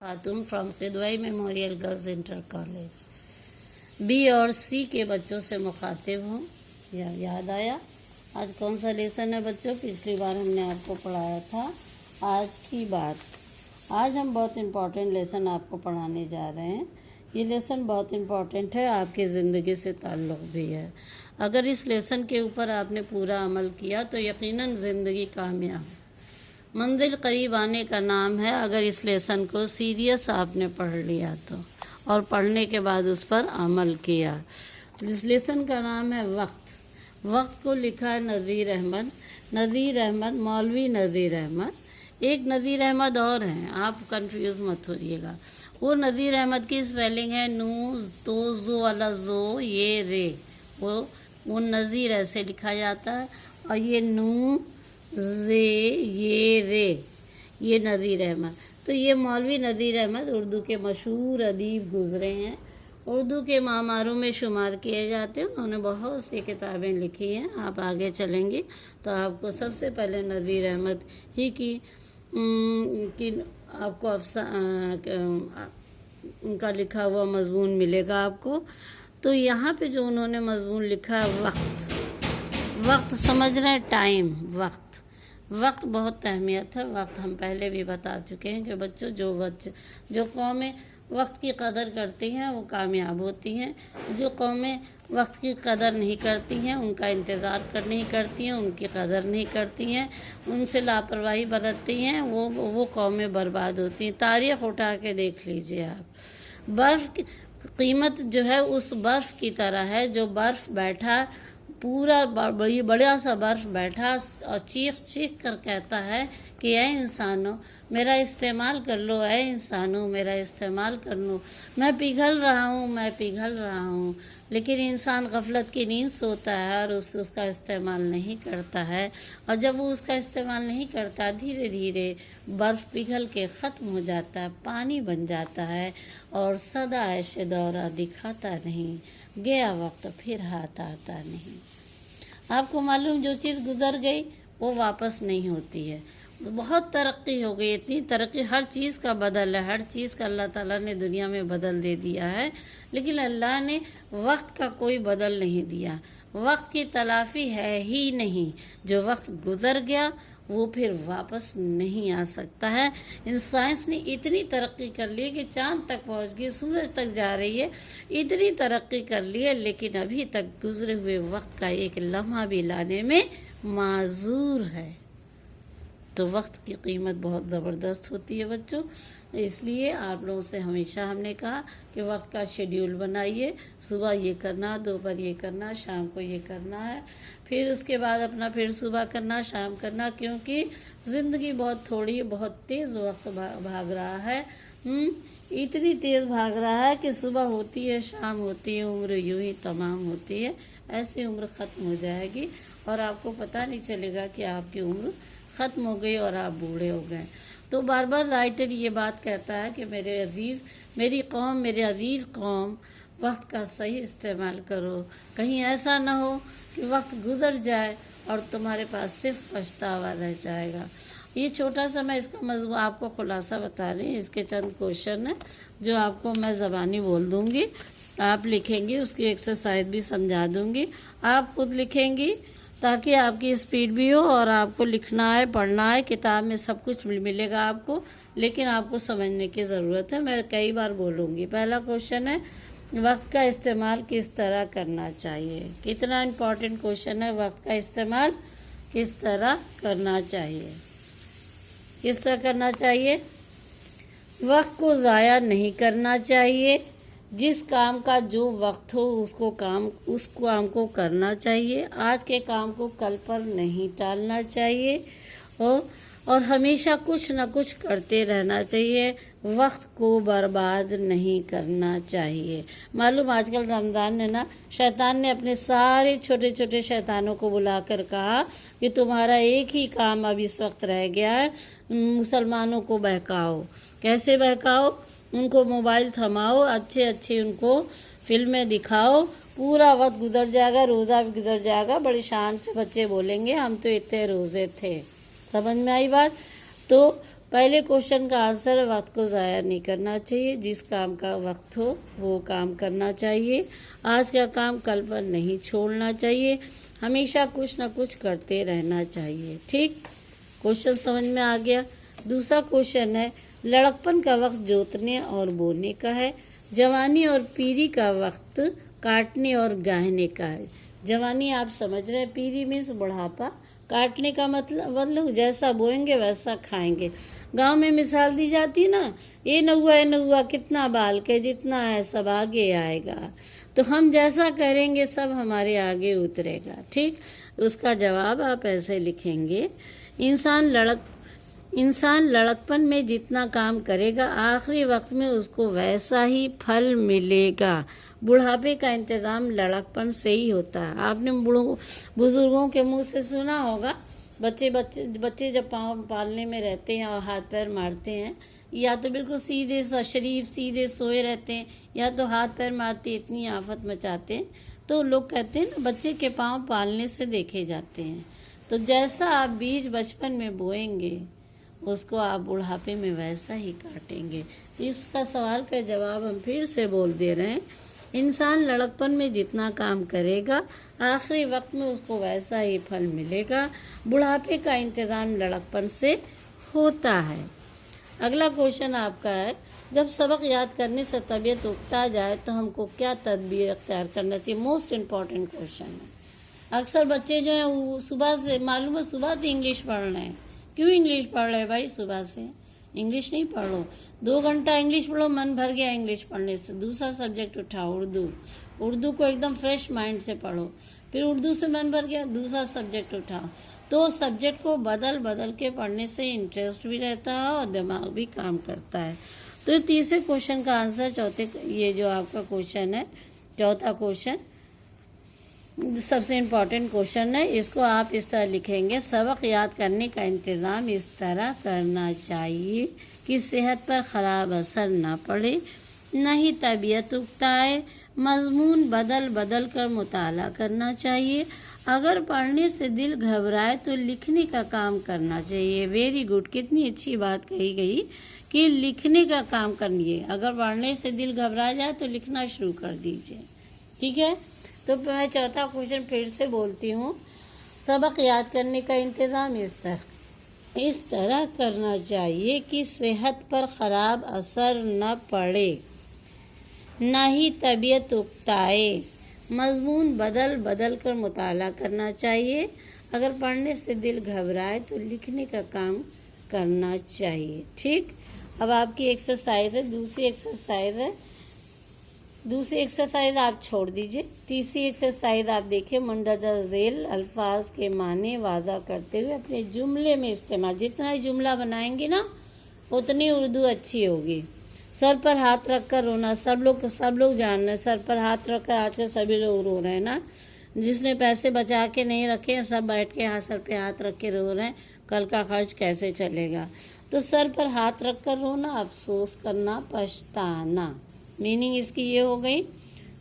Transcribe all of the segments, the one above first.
Khatoon from Kidwai memorial girls inter college. B और C के बच्चों से मुखातिब हूँ। याद आया आज कौन सा लेसन है बच्चों? पिछली बार हमने आपको पढ़ाया था आज की बात। आज हम बहुत इम्पोर्टेंट लेसन आपको पढ़ाने जा रहे हैं। ये लेसन बहुत इम्पोर्टेंट है, आपकी ज़िंदगी से ताल्लुक़ भी है। अगर इस लेसन के ऊपर आपने पूरा अमल किया तो यकीनन ज़िंदगी कामयाब। मंजिल करीब आने का नाम है अगर इस लेसन को सीरियस आपने पढ़ लिया तो, और पढ़ने के बाद उस पर अमल किया। इस लेसन का नाम है वक्त। वक्त को लिखा है नज़ीर अहमद। नज़ीर अहमद, मौलवी नज़ीर अहमद। एक नज़ीर अहमद और हैं, आप कंफ्यूज मत होइएगा। वो नज़ीर अहमद की स्पेलिंग है नू तो जो वाला जो ये रे, वो नज़ीर ऐसे लिखा जाता है, और ये नू जे ये रे, ये नज़ीर अहमद। तो ये मौलवी नज़ीर अहमद उर्दू के मशहूर अदीब गुज़रे हैं, उर्दू के मामारों में शुमार किए जाते हैं। उन्होंने बहुत सी किताबें लिखी हैं। आप आगे चलेंगे तो आपको सबसे पहले नज़ीर अहमद ही की आपको उनका लिखा हुआ मज़मून मिलेगा आपको। तो यहाँ पे जो उन्होंने मज़मून लिखा है वक्त समझ रहे हैं, टाइम, वक्त बहुत अहमियत है। वक्त हम पहले भी बता चुके हैं कि बच्चों जो कौमें वक्त की कदर करती हैं वो कामयाब होती हैं। जो कौमें वक्त की कदर नहीं करती हैं, उनका इंतज़ार नहीं करती हैं, उनकी कदर नहीं करती हैं, उनसे लापरवाही बरतती हैं, वो कौमें बर्बाद होती हैं। तारीख़ उठा के देख लीजिए आप। बर्फ़ की कीमत जो है उस बर्फ़ की तरह है जो बर्फ़ बैठा, पूरा बड़ा सा बर्फ़ बैठा और चीख कर कहता है कि ऐ इंसानों मेरा इस्तेमाल कर लो, ऐ इंसानों मेरा इस्तेमाल कर लो, मैं पिघल रहा हूँ। लेकिन इंसान गफलत की नींद सोता है और उसका इस्तेमाल नहीं करता है, और जब वो उसका इस्तेमाल नहीं करता धीरे धीरे बर्फ़ पिघल के ख़त्म हो जाता है, पानी बन जाता है, और सदा ऐशे दौरा दिखाता नहीं, गया वक्त फिर हाथ आता नहीं। आपको मालूम जो चीज़ गुज़र गई वो वापस नहीं होती है। बहुत तरक्की हो गई, इतनी तरक्की, हर चीज़ का बदल है, हर चीज़ का अल्लाह ताला ने दुनिया में बदल दे दिया है, लेकिन अल्लाह ने वक्त का कोई बदल नहीं दिया। वक्त की तलाफ़ी है ही नहीं। जो वक्त गुज़र गया वो फिर वापस नहीं आ सकता है। इन साइंस ने इतनी तरक्की कर ली कि चांद तक पहुंच गई, सूरज तक जा रही है, इतनी तरक्की कर ली है, लेकिन अभी तक गुजरे हुए वक्त का एक लम्हा भी लाने में माजूर है। तो वक्त की कीमत बहुत ज़बरदस्त होती है बच्चों। इसलिए आप लोगों से हमेशा हमने कहा कि वक्त का शेड्यूल बनाइए। सुबह ये करना, दोपहर ये करना, शाम को ये करना है, फिर उसके बाद अपना फिर सुबह करना, शाम करना, क्योंकि ज़िंदगी बहुत थोड़ी है, बहुत तेज़ वक्त भाग रहा है। इतनी तेज़ भाग रहा है कि सुबह होती है, शाम होती है, उम्र यूं ही तमाम होती है। ऐसी उम्र ख़त्म हो जाएगी और आपको पता नहीं चलेगा कि आपकी उम्र ख़त्म हो गई और आप बूढ़े हो गए। तो बार बार राइटर ये बात कहता है कि मेरे अजीज़ कौम वक्त का सही इस्तेमाल करो। कहीं ऐसा ना हो कि वक्त गुज़र जाए और तुम्हारे पास सिर्फ पछतावा रह जाएगा। ये छोटा सा मैं इसका मज़मून आपको खुलासा बता रही हूँ। इसके चंद क्वेश्चन हैं जो आपको मैं ज़बानी बोल दूँगी, आप लिखेंगी, उसकी एक्सरसाइज भी समझा दूँगी, आप खुद लिखेंगी ताकि आपकी स्पीड भी हो। और आपको लिखना है, पढ़ना है, किताब में सब कुछ मिलेगा आपको, लेकिन आपको समझने की ज़रूरत है। मैं कई बार बोलूँगी। पहला क्वेश्चन है वक्त का इस्तेमाल किस तरह करना चाहिए। कितना इम्पोर्टेंट क्वेश्चन है, वक्त का इस्तेमाल किस तरह करना चाहिए। किस तरह करना चाहिए? वक्त को ज़ाया नहीं करना चाहिए। जिस काम का जो वक्त हो उस काम को करना चाहिए। आज के काम को कल पर नहीं टालना चाहिए, और हमेशा कुछ न कुछ करते रहना चाहिए। वक्त को बर्बाद नहीं करना चाहिए। मालूम आजकल रमज़ान ने ना, शैतान ने अपने सारे छोटे छोटे शैतानों को बुलाकर कहा कि तुम्हारा एक ही काम अब इस वक्त रह गया है, मुसलमानों को बहकाओ। कैसे बहकाओ? उनको मोबाइल थमाओ, अच्छे उनको फिल्में दिखाओ, पूरा वक्त गुजर जाएगा, रोज़ा भी गुजर जाएगा, बड़ी शान से बच्चे बोलेंगे हम तो इतने रोज़े थे। समझ में आई बात? तो पहले क्वेश्चन का आंसर है वक्त को ज़ाया नहीं करना चाहिए, जिस काम का वक्त हो वो काम करना चाहिए, आज का काम कल पर नहीं छोड़ना चाहिए, हमेशा कुछ ना कुछ करते रहना चाहिए। ठीक, क्वेश्चन समझ में आ गया। दूसरा क्वेश्चन है लड़कपन का वक्त जोतने और बोने का है, जवानी और पीरी का वक्त काटने और गाहने का है। जवानी आप समझ रहे हैं, पीरी मीन्स बुढ़ापा, काटने का मतलब जैसा बोएंगे वैसा खाएंगे। गांव में मिसाल दी जाती ना, ये नहुआ कितना बाल के जितना है सब आगे आएगा, तो हम जैसा करेंगे सब हमारे आगे उतरेगा। ठीक, उसका जवाब आप ऐसे लिखेंगे, इंसान लड़कपन में जितना काम करेगा आखिरी वक्त में उसको वैसा ही फल मिलेगा। बुढ़ापे का इंतज़ाम लड़कपन से ही होता है। आपने बुजुर्गों के मुंह से सुना होगा, बच्चे जब पाँव पालने में रहते हैं और हाथ पैर मारते हैं, या तो बिल्कुल सीधे शरीफ सीधे सोए रहते हैं, या तो हाथ पैर मारते इतनी आफत मचाते हैं, तो लोग कहते हैं ना बच्चे के पाँव पालने से देखे जाते हैं। तो जैसा आप बीज बचपन में बोएंगे उसको आप बुढ़ापे में वैसा ही काटेंगे। तो इसका सवाल का जवाब हम फिर से बोल दे रहे हैं, इंसान लड़कपन में जितना काम करेगा आखिरी वक्त में उसको वैसा ही फल मिलेगा। बुढ़ापे का इंतज़ाम लड़कपन से होता है। अगला क्वेश्चन आपका है, जब सबक याद करने से तबीयत उकता जाए तो हमको क्या तदबीर अख्तियार करना चाहिए? मोस्ट इम्पॉर्टेंट क्वेश्चन है। अक्सर बच्चे जो हैं वो सुबह से, मालूम है सुबह से इंग्लिश पढ़ रहे हैं। क्यों इंग्लिश पढ़ रहे हैं भाई? सुबह से इंग्लिश नहीं पढ़ो, 2 घंटा इंग्लिश पढ़ो, मन भर गया इंग्लिश पढ़ने से। दूसरा सब्जेक्ट उठाओ, उर्दू को एकदम फ्रेश माइंड से पढ़ो। फिर उर्दू से मन भर गया, दूसरा सब्जेक्ट उठाओ। तो सब्जेक्ट को बदल के पढ़ने से इंटरेस्ट भी रहता है और दिमाग भी काम करता है। तो तीसरे क्वेश्चन का आंसर ये जो आपका क्वेश्चन है, चौथा क्वेश्चन सबसे इम्पॉर्टेंट क्वेश्चन है, इसको आप इस तरह लिखेंगे, सबक याद करने का इंतज़ाम इस तरह करना चाहिए कि सेहत पर ख़राब असर ना पड़े, न ही तबीयत उकताए, मज़मून बदल कर मुताला करना चाहिए, अगर पढ़ने से दिल घबराए तो लिखने का काम करना चाहिए। वेरी गुड, कितनी अच्छी बात कही गई कि लिखने का काम करिए। अगर पढ़ने से दिल घबरा जाए तो लिखना शुरू कर दीजिए। ठीक है, तो मैं चौथा क्वेश्चन फिर से बोलती हूँ, सबक याद करने का इंतज़ाम इस तरह करना चाहिए कि सेहत पर ख़राब असर न पड़े, न ही तबीयत उकताए, मज़मून बदल कर मुताला करना चाहिए, अगर पढ़ने से दिल घबराए तो लिखने का काम करना चाहिए। ठीक, अब आपकी एक्सरसाइज है, दूसरी एक्सरसाइज आप छोड़ दीजिए। तीसरी एक्सरसाइज आप देखिए, मंदरजा झेल अल्फाज के माने वाज़ा करते हुए अपने जुमले में इस्तेमाल। जितना ही जुमला बनाएंगे ना उतनी उर्दू अच्छी होगी। सर पर हाथ रख कर रोना, सब लोग जान रहे हैं, सर पर हाथ रख कर आजकल सभी लोग रो रहे हैं ना। जिसने पैसे बचा के नहीं रखे हैं सब बैठ के सर पे हाथ रख के रो रहे हैं, कल का खर्च कैसे चलेगा। तो सर पर हाथ रख कर रोना, अफसोस करना, पछताना। मीनिंग इसकी ये हो गई,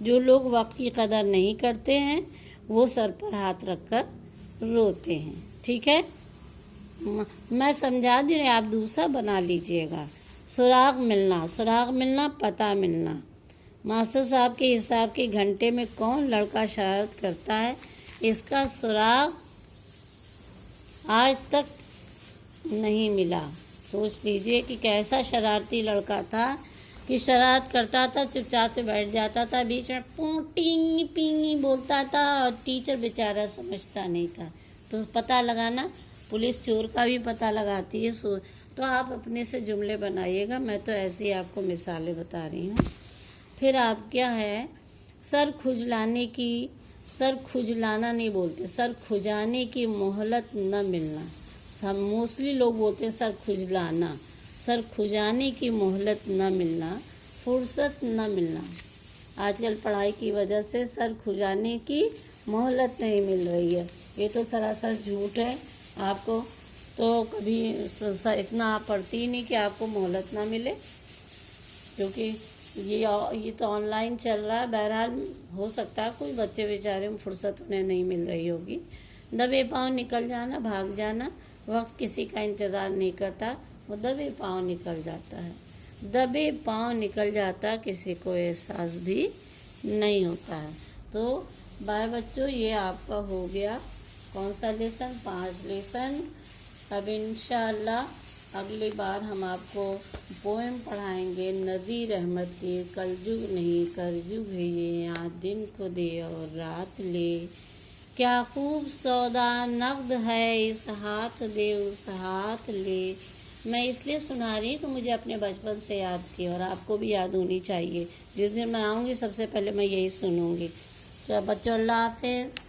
जो लोग वक्त की कदर नहीं करते हैं वो सर पर हाथ रख कर रोते हैं। ठीक है, मैं समझा दी रही, आप दूसरा बना लीजिएगा। सुराग मिलना, पता मिलना। मास्टर साहब के हिसाब के घंटे में कौन लड़का शरारत करता है, इसका सुराग आज तक नहीं मिला। सोच लीजिए कि कैसा शरारती लड़का था कि शरारत करता था, चुपचाप से बैठ जाता था, बीच में पोटी पीनी बोलता था और टीचर बेचारा समझता नहीं था। तो पता लगाना, पुलिस चोर का भी पता लगाती है। तो आप अपने से जुमले बनाइएगा, मैं तो ऐसे ही आपको मिसालें बता रही हूँ। फिर आप क्या है, सर खुजलाना नहीं बोलते, सर खुजाने की मोहलत न मिलना। हम मोस्टली लोग बोलते हैं सर खुजलाना, सर खुजाने की मोहलत न मिलना, फुर्सत न मिलना। आजकल पढ़ाई की वजह से सर खुजाने की मोहलत नहीं मिल रही है, ये तो सरासर झूठ है। आपको तो कभी इतना आप पढ़ती ही नहीं कि आपको मोहलत ना मिले, क्योंकि ये तो ऑनलाइन चल रहा है। बहरहाल हो सकता है कोई बच्चे बेचारे में फुर्सत उन्हें नहीं मिल रही होगी। दबे पाँव निकल जाना, भाग जाना, वक्त किसी का इंतज़ार नहीं करता, وہ دبے پاؤں نکل جاتا ہے، دبے پاؤں نکل جاتا، کسی کو احساس بھی نہیں ہوتا ہے۔ تو بائے بچوں، یہ آپ کا ہو گیا کون سا لیسن؟ 5 لیسن۔ اب انشاءاللہ اگلی بار ہم آپ کو پوئم پڑھائیں گے نبی رحمت کی، کل جگ نہیں کر جگ ہے یہ، یہاں دن کو دے اور رات لے، کیا خوب سودا نقد ہے اس ہاتھ دے اس ہاتھ لے۔ میں اس لیے سنا رہی ہوں کہ مجھے اپنے بچپن سے یاد تھی اور آپ کو بھی یاد ہونی چاہیے۔ جس دن میں آؤں گی سب سے پہلے میں یہی سنوں گی۔ چلو بچوں، اللہ حافظ۔